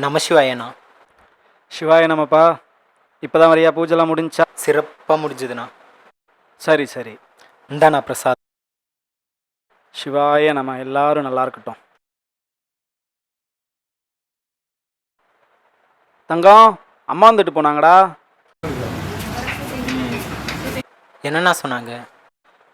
நமசிவாயண்ணா. சிவாய நமப்பா. இப்போ தான் வரியா? பூஜைலாம் முடிஞ்சா? சிறப்பாக முடிஞ்சுதுண்ணா. சரி சரி. இந்தாண்ணா பிரசாத். சிவாய நம்ம எல்லாரும் நல்லா இருக்கட்டும். தங்கம், அம்மா வந்துட்டு போனாங்கடா. என்னண்ணா சொன்னாங்க?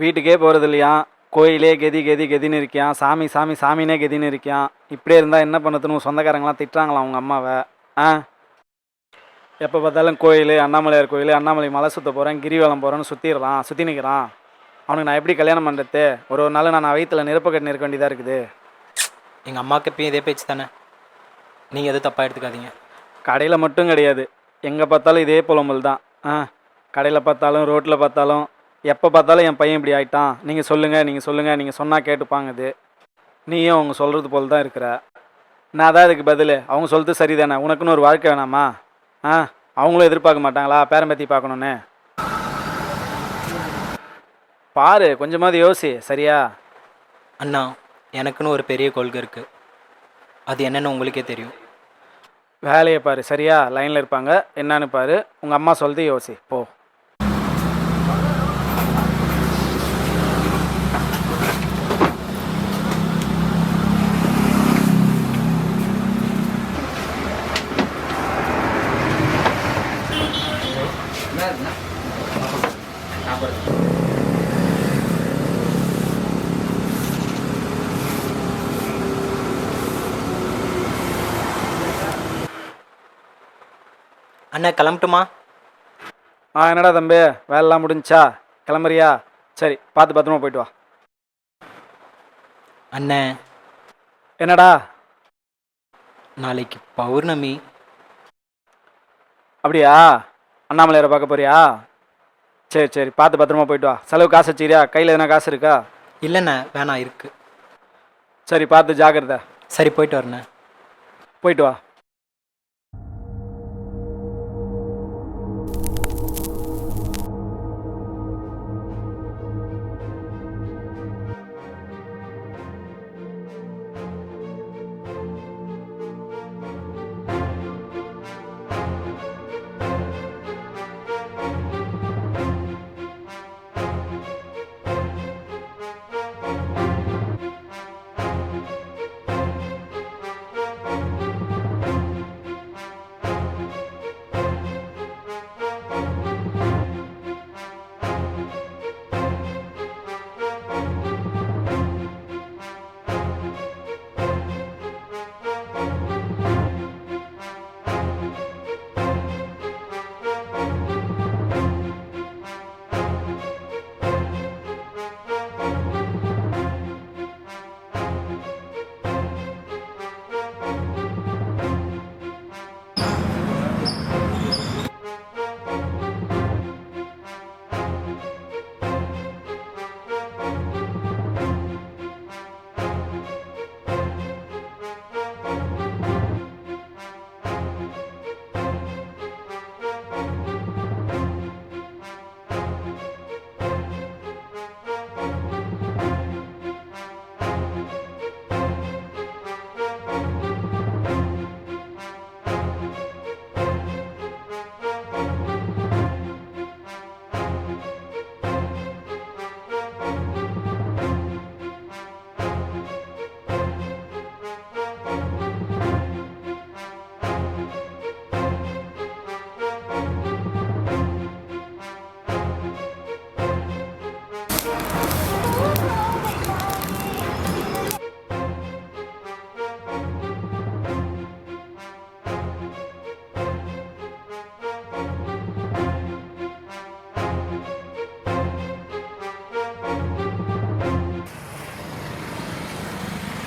வீட்டுக்கே போகிறது இல்லையா, கோயிலே கெதி கெதி கெதின்னு இருக்கியான், சாமி சாமி சாமினே கெதின்னு இருக்கியான். இப்படியே இருந்தால் என்ன பண்ணதுன்னு சொந்தக்காரங்களாம் திட்டுறாங்களாம் அவங்க அம்மாவை. ஆ, எப்போ பார்த்தாலும் கோயில், அண்ணாமலையார் கோயில், அண்ணாமலை மலை சுற்ற போகிறேன், கிரிவலம் போகிறேன்னு சுற்றி நிற்கிறான். அவனுக்கு நான் எப்படி கல்யாணம் பண்ணுறது? ஒரு நாள் நான் வயிற்றில் நெருப்பு கட்டி இருக்க வேண்டியதாக இருக்குது. எங்கள் அம்மாவுக்கு எப்பயும் இதே பேச்சு தானே, நீங்கள் எதுவும் தப்பாக எடுத்துக்காதீங்க. கடையில் மட்டும் கிடையாது, எங்கே பார்த்தாலும் இதே புலம்பல் தான். ஆ, கடையில் பார்த்தாலும் ரோட்டில் பார்த்தாலும் எப்போ பார்த்தாலும் என் பையன் இப்படி ஆகிட்டான், நீங்கள் சொல்லுங்கள் நீங்கள் சொல்லுங்கள், நீங்கள் சொன்னால் கேட்டுப்பாங்குது. நீயும் அவங்க சொல்கிறது போல் தான் இருக்கிற. நான் தான் இதுக்கு பதில், அவங்க சொல்கிறது சரிதானே, உனக்குன்னு ஒரு வாழ்க்கை வேணாமா? ஆ, அவங்களும் எதிர்பார்க்க மாட்டாங்களா பேரம்பேத்தி பார்க்கணுன்னு? பாரு, கொஞ்சமாவது யோசி சரியா? அண்ணா, எனக்குன்னு ஒரு பெரிய கொள்கை இருக்குது. அது என்னென்னு உங்களுக்கே தெரியும். வேலையை பாரு சரியா? லைனில் இருப்பாங்க, என்னன்னு பாரு. உங்கள் அம்மா சொல்லுது யோசி போ. அண்ணா கிளம்பட்டுமா? என்னடா தம்பி, வேலைலாம் முடிஞ்சா? கிளம்புறியா? சரி, பார்த்து பத்திரமா போயிட்டு வா. அண்ணே, என்னடா? நாளைக்கு பௌர்ணமி. அப்படியா? அண்ணாமலையாரை பார்க்க போறியா? சரி சரி, பார்த்து பத்திரமா போயிட்டு வா. செலவு காசு வச்சுக்கிறியா? கையில் எதனா காசு இருக்கா? இல்லைண்ணே, வேணாம், இருக்குது. சரி, பார்த்து ஜாக்கிரதை. சரி, போயிட்டு வரண்ணே. போயிட்டு வா.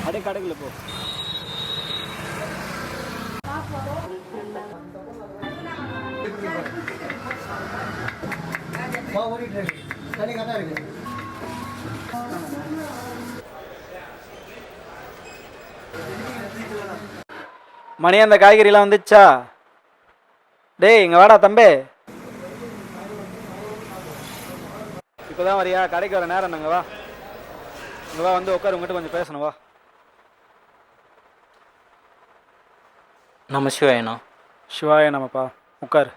அப்படியே கடைக்குள்ள போ. மணி, அந்த காய்கறிலாம் வந்துச்சா? டேய், இங்க வாடா தம்பி. இப்போதான் வரியா? கடைக்கு வர நேரம் நாங்க. வா இங்க வா, வந்து உட்காரு, உங்ககிட்ட கொஞ்சம் பேசணும். வா. நம்ம சிவாயண்ணா. சிவாய நமப்பா. உட்கார்.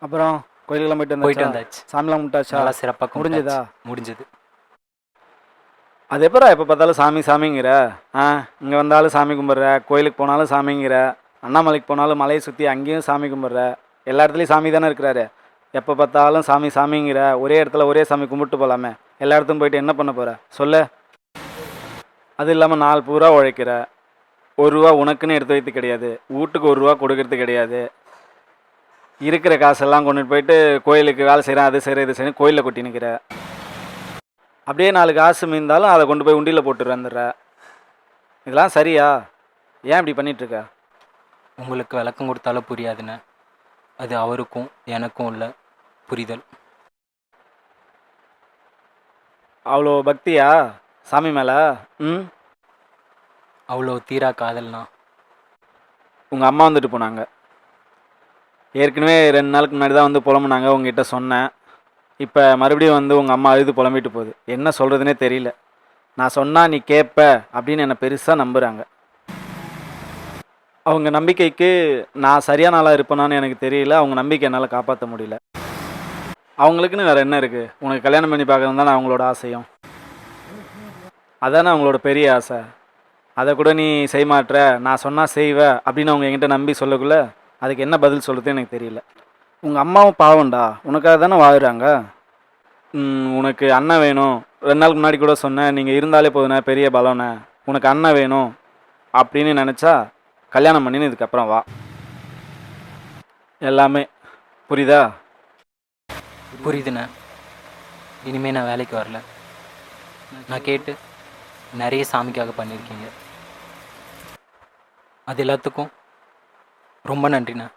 அப்புறம் கோயிலுக்கெல்லாம் போயிட்டு போயிட்டு வந்தாச்சா? வந்தாச்சு. சாமிலாம் கும்பிட்டாச்சா? நல்லா சிறப்பாக முடிஞ்சதா? கும்பிட்டாச்சு. முடிஞ்சது. அது எப்படா எப்போ பார்த்தாலும் சாமி சாமிங்கிற? ஆ, இங்கே வந்தாலும் சாமி கும்பிட்ற, கோயிலுக்கு போனாலும் சாமிங்கிற, அண்ணாமலைக்கு போனாலும் மலையை சுற்றி அங்கேயும் சாமி கும்பிட்ற, எல்லா இடத்துலையும் சாமி தானே இருக்கிறாரு. எப்போ பார்த்தாலும் சாமி சாமிங்கிற, ஒரே இடத்துல ஒரே சாமி கும்பிட்டு போகலாமே. எல்லா இடத்துக்கும் போயிட்டு என்ன பண்ண போகிற சொல்லு? அது இல்லாமல் நாள் பூரா உழைக்கிற, ஒரு ரூபா உனக்குன்னு எடுத்து வைத்து கிடையாது, வீட்டுக்கு ஒரு ரூபா கொடுக்கறது கிடையாது. இருக்கிற காசெல்லாம் கொண்டுட்டு போயிட்டு கோயிலுக்கு வேலை செய்கிறேன், அது செய்கிறேன், இது செய்கிறேன், கோயிலில் கொட்டி நிற்கிற. அப்படியே 4 காசு மீந்தாலும் அதை கொண்டு போய் உண்டியில் போட்டு வந்துடுற. இதெல்லாம் சரியா? ஏன் இப்படி பண்ணிகிட்ருக்க? உங்களுக்கு விளக்கம் கொடுத்தாலும் புரியாதுண்ணே. அது அவருக்கும் எனக்கும் உள்ள புரிதல். அவ்வளோ பக்தியா சாமி மேலே? ம். அவ்வளோ தீரா காதல்ண்ணா. உங்கள் அம்மா வந்துட்டு போனாங்க. ஏற்கனவே 2 நாளுக்கு முன்னாடி தான் வந்து புலம்புனாங்க, உங்ககிட்ட சொன்னேன். இப்போ மறுபடியும் வந்து உங்கள் அம்மா அழுது புலம்பிட்டு போகுது. என்ன சொல்கிறதுனே தெரியல. நான் சொன்னால் நீ கேட்ப அப்படின்னு என்னை பெருசாக நம்புகிறாங்க. அவங்க நம்பிக்கைக்கு நான் சரியான ஆளாக இருப்பேனான்னு எனக்கு தெரியல. அவங்க நம்பிக்கை என்னால் காப்பாற்ற முடியல. அவங்களுக்குன்னு வேறு என்ன இருக்குது? உனக்கு கல்யாணம் பண்ணி பார்க்கறது தானே அவங்களோட ஆசையும். அதானே அவங்களோட பெரிய ஆசை. அதை கூட நீ செய்ய மாட்ற, நான் சொன்னால் செய்வ அப்படின்னு அவங்க என்கிட்ட நம்பி சொல்லக்குள்ள அதுக்கு என்ன பதில் சொல்கிறது எனக்கு தெரியல. உங்கள் அம்மாவும் பாவம்டா, உனக்காக தானே வாழுறாங்க. உனக்கு அண்ணன் வேணும். 2 நாளுக்கு முன்னாடி கூட சொன்னேன், நீங்கள் இருந்தாலே போதுண்ணே, பெரிய பலம்ண்ணே, உனக்கு அண்ணன் வேணும் அப்படின்னு நினச்சா கல்யாணம் பண்ணின்னு இதுக்கப்புறம் வா. எல்லாமே புரியுதா? புரியுதுண்ணே. இனிமேல் நான் வேலைக்கு வரல. நான் கேட்டு நிறைய சாமிக்காக பண்ணியிருக்கீங்க. அது எல்லாத்துக்கும் ரொம்ப நன்றிண்ணே.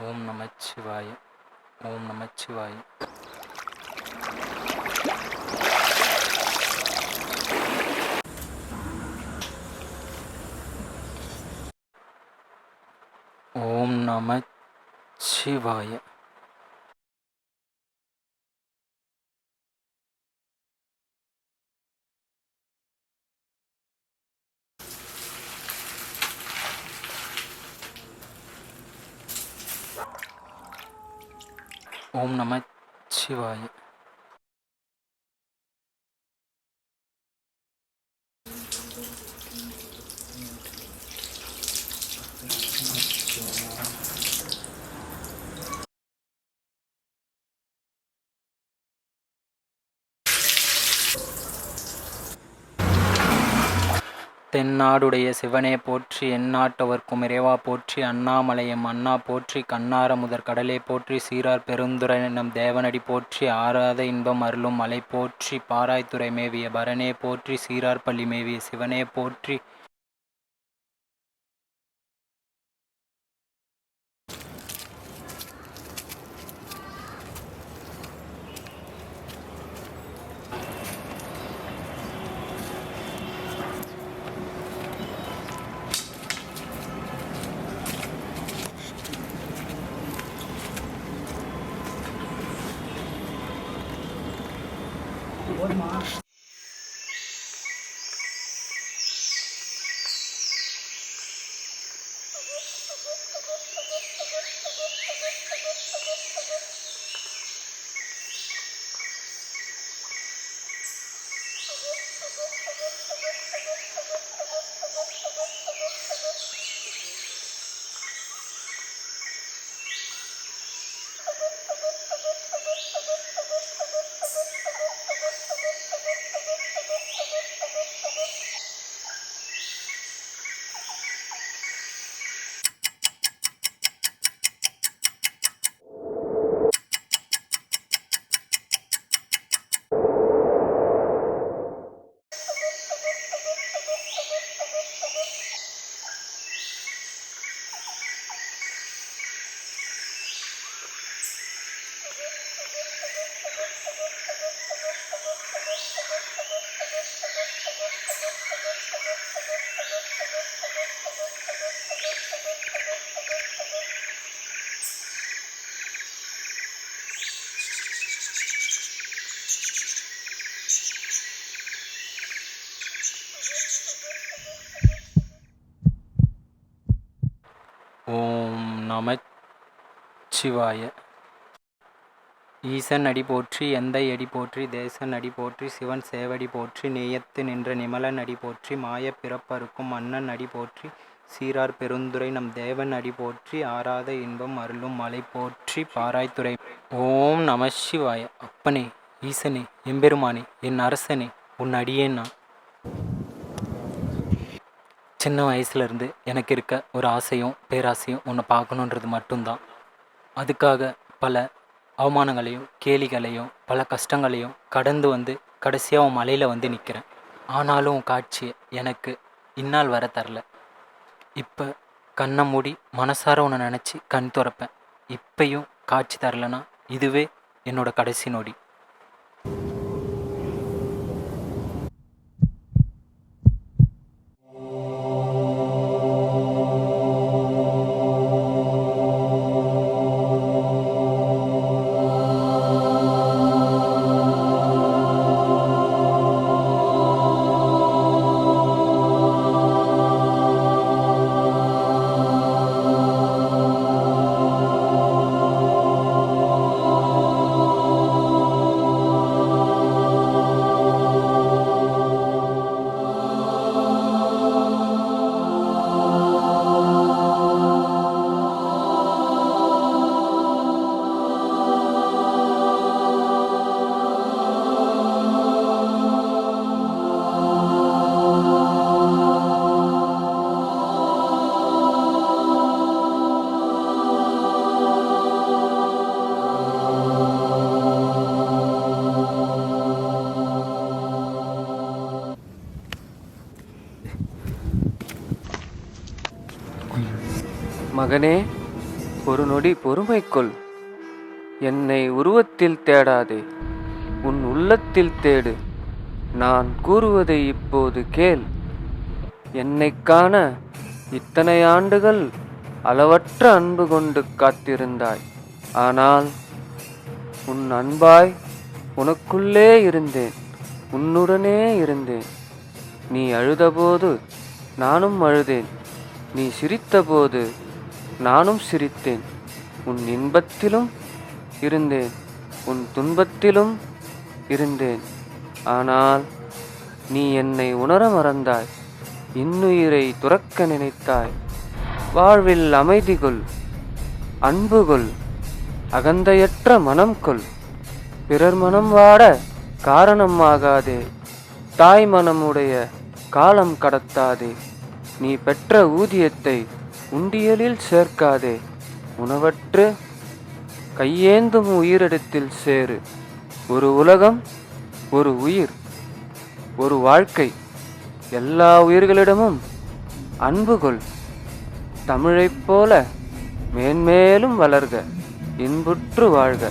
ஓம் நமச்சிவாய. ஓம் நமச்சிவாய. ஓம் நமச்சிவாய. ஓம் நமச்சிவாய. தென்னாடுடைய சிவனே போற்றி, எந்நாட்டவர்க்கும் இறைவா போற்றி, அண்ணாமலையம் அண்ணா போற்றி, கண்ணார முதற் கடலே போற்றி, சீரார் பெருந்துரைநம் தேவனடி போற்றி, ஆராத இன்பம் அருளும் மலை போற்றி, பாராய்த்துறை மேவிய பரனே போற்றி, சீரார் பள்ளி மேவிய சிவனே போற்றி. ஓம் நமச்சிவாய. ஈசன் அடி போற்றி, எந்தை அடி போற்றி, தேசன் அடி போற்றி, சிவன் சேவடி போற்றி, நேயத்து நின்ற நிமலன் அடி போற்றி, மாயப் பிறப்பறுக்கும் மன்னன் அடி போற்றி, சீரார் பெருந்துரை நம் தேவன் அடி போற்றி, ஆராத இன்பம் அருளும் மலை போற்றி, பாராய்த்துறை. ஓம் நமசிவாய. அப்பனே, ஈசனே, எம்பெருமானே, என் அரசனே, உன் அடியேன் நான். சின்ன வயசுலேருந்து எனக்கு இருக்க ஒரு ஆசையும் பேராசையும் உன்னை பார்க்கணுன்றது மட்டும்தான். அதுக்காக பல அவமானங்களையும் கேலிகளையும் பல கஷ்டங்களையும் கடந்து வந்து கடைசியாக உன் மலையில் வந்து நிற்கிறேன். ஆனாலும் உன் காட்சியை எனக்கு இந்நாள் வர தரல. இப்போ கண்ணை மூடி மனசார உன்னை நினச்சி கண் துறப்பேன். இப்பையும் காட்சி தரலைன்னா இதுவே என்னோட கடைசி நொடி. மகனே, ஒரு நொடி பொறுமை கொள். என்னை உருவத்தில் தேடாதே, உன் உள்ளத்தில் தேடு. நான் கூறுவதை இப்போது கேள். என்னைக் காண இத்தனை ஆண்டுகள் அளவற்ற அன்பு கொண்டு காத்திருந்தாய். ஆனால் உன் அன்பாய் உனக்குள்ளே இருந்தேன், உன்னுடனே இருந்தேன். நீ அழுதபோது நானும் அழுதேன், நீ சிரித்தபோது நானும் சிரித்தேன். உன் இன்பத்திலும் இருந்தேன், உன் துன்பத்திலும் இருந்தேன். ஆனால் நீ என்னை உணர மறந்தாய், இன்னுயிரை துறக்க நினைத்தாய். வாழ்வில் அமைதி கொள், அன்பு கொள், அகந்தையற்ற மனம் கொள். பிறர் மனம் வாட காரணமாகாதே, தாய் மனமுடைய காலம் கடத்தாதே. நீ பெற்ற ஊதியத்தை உண்டியலில் சேர்க்காதே. உணவற்று கையேந்தும் உயிரிடத்தில் சேரு. ஒரு உலகம், ஒரு உயிர், ஒரு வாழ்க்கை. எல்லா உயிர்களிடமும் அன்பு கொள். தமிழைப் போல மேன்மேலும் வளர்க, இன்புற்று வாழ்க.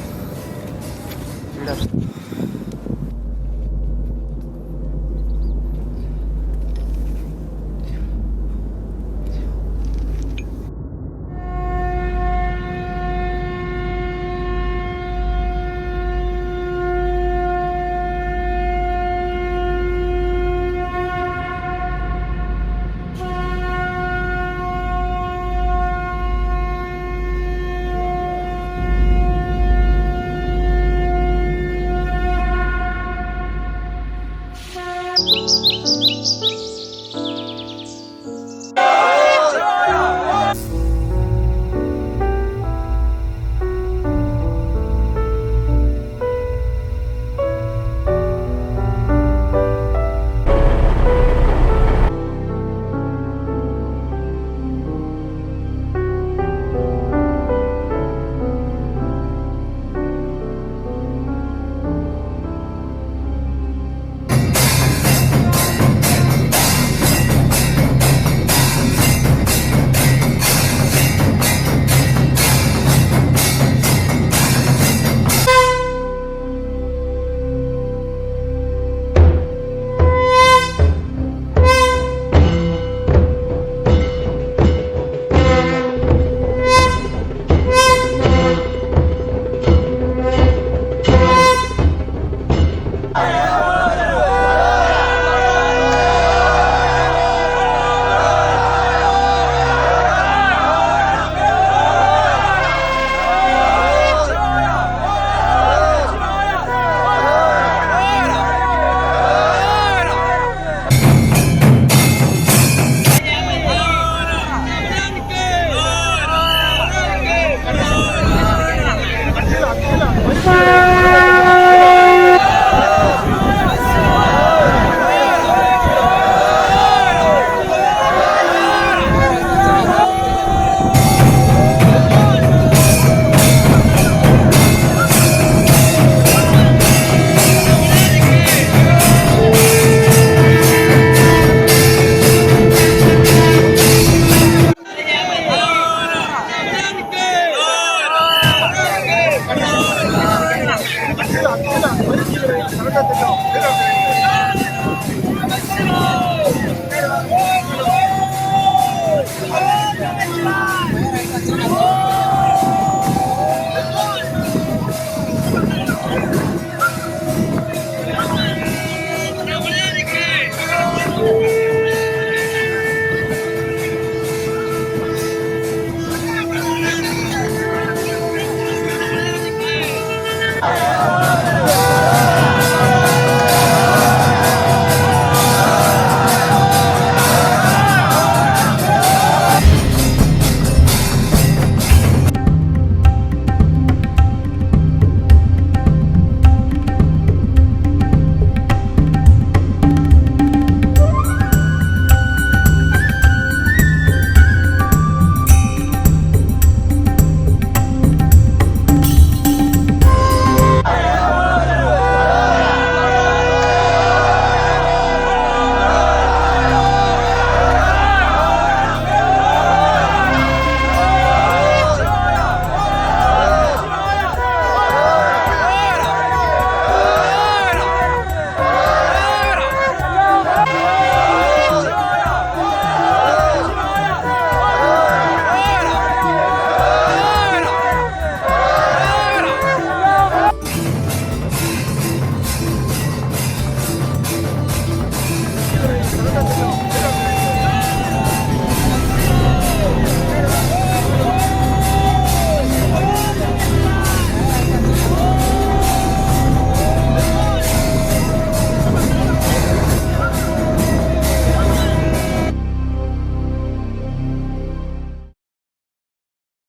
தெரியும்